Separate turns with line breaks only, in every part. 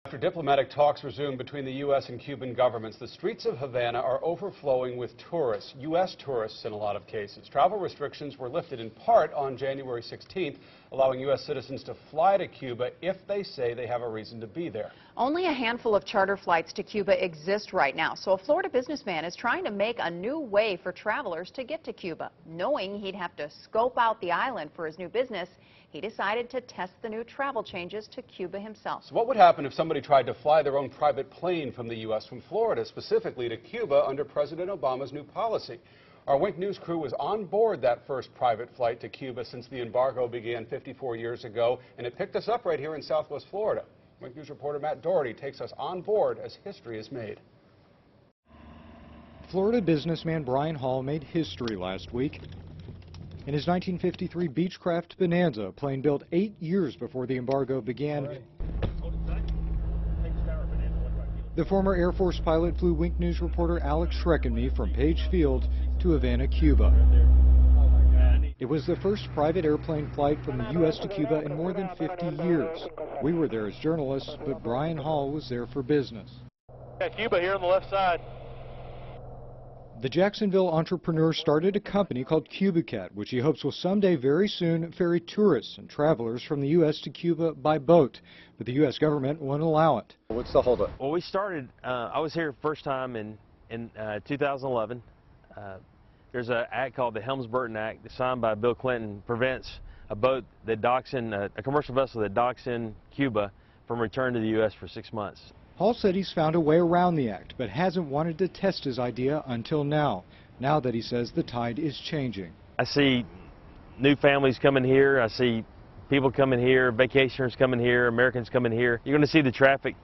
After diplomatic talks resume between the U.S. and Cuban governments, the streets of Havana are overflowing with tourists, U.S. tourists in a lot of cases. Travel restrictions were lifted in part on January 16th, allowing U.S. citizens to fly to Cuba if they say they have a reason to be there.
Only a handful of charter flights to Cuba exist right now, so a Florida businessman is trying to make a new way for travelers to get to Cuba. Knowing he'd have to scope out the island for his new business, he decided to test the new travel changes to Cuba himself.
So what would happen if somebody tried to fly their own private plane from the U.S. from Florida, specifically to Cuba, under President Obama's new policy? Our Wink News crew was on board that first private flight to Cuba since the embargo began 54 years ago, and it picked us up right here in Southwest Florida. Wink News reporter Matt Dougherty takes us on board as history is made.
Florida businessman Brian Hall made history last week. In his 1953 Beechcraft Bonanza, a plane built 8 years before the embargo began, the former Air Force pilot flew Wink News reporter Alec Schreck and me from Page Field to Havana, Cuba. It was the first private airplane flight from the U.S. to Cuba in more than 50 years. We were there as journalists, but Brian Hall was there for business.
Yeah, Cuba here on the left side.
The Jacksonville entrepreneur started a company called CubaCat, which he hopes will someday very soon ferry tourists and travelers from the U.S. to Cuba by boat. But the U.S. government won't allow it.
What's the holdup?
Well, we started, I was here first time in 2011. There's an act called the Helms-Burton Act, signed by Bill Clinton, prevents a boat that docks in, a commercial vessel that docks in Cuba from return to the U.S. for 6 months.
Hall said he's found a way around the act, but hasn't wanted to test his idea until now that he says the tide is changing.
I see new families coming here. I see people coming here, vacationers coming here, Americans coming here. You're going to see the traffic,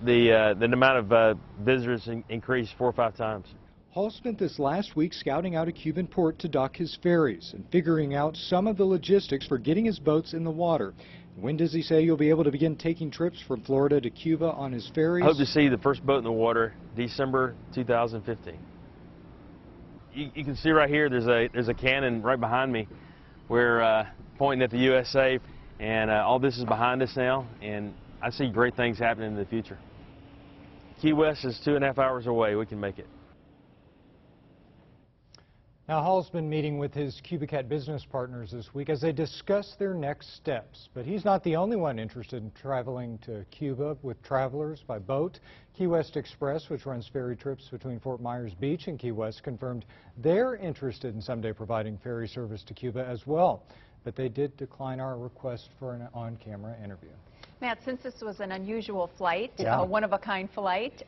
the amount of visitors increase 4 or 5 times.
Hall spent this last week scouting out a Cuban port to dock his ferries and figuring out some of the logistics for getting his boats in the water. When does he say you'll be able to begin taking trips from Florida to Cuba on his ferries?
I hope to see the first boat in the water December 2015. You can see right here there's a cannon right behind me. We're pointing at the USA, and all this is behind us now, and I see great things happening in the future. Key West is 2.5 hours away. We can make it.
Now, Hall's been meeting with his CubaCat business partners this week as they discuss their next steps. But he's not the only one interested in traveling to Cuba with travelers by boat. Key West Express, which runs ferry trips between Fort Myers Beach and Key West, confirmed they're interested in someday providing ferry service to Cuba as well. But they did decline our request for an on-camera interview.
Matt, since this was an unusual flight,
yeah.
One-of-a-kind flight,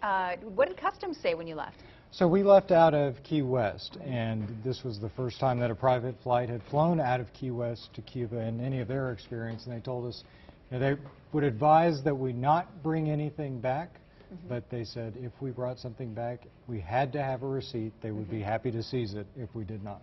what did Customs say when you left?
So we left out of Key West, and this was the first time that a private flight had flown out of Key West to Cuba in any of their experience, and they told us they would advise that we not bring anything back, but they said if we brought something back, we had to have a receipt. They would be happy to seize it if we did not.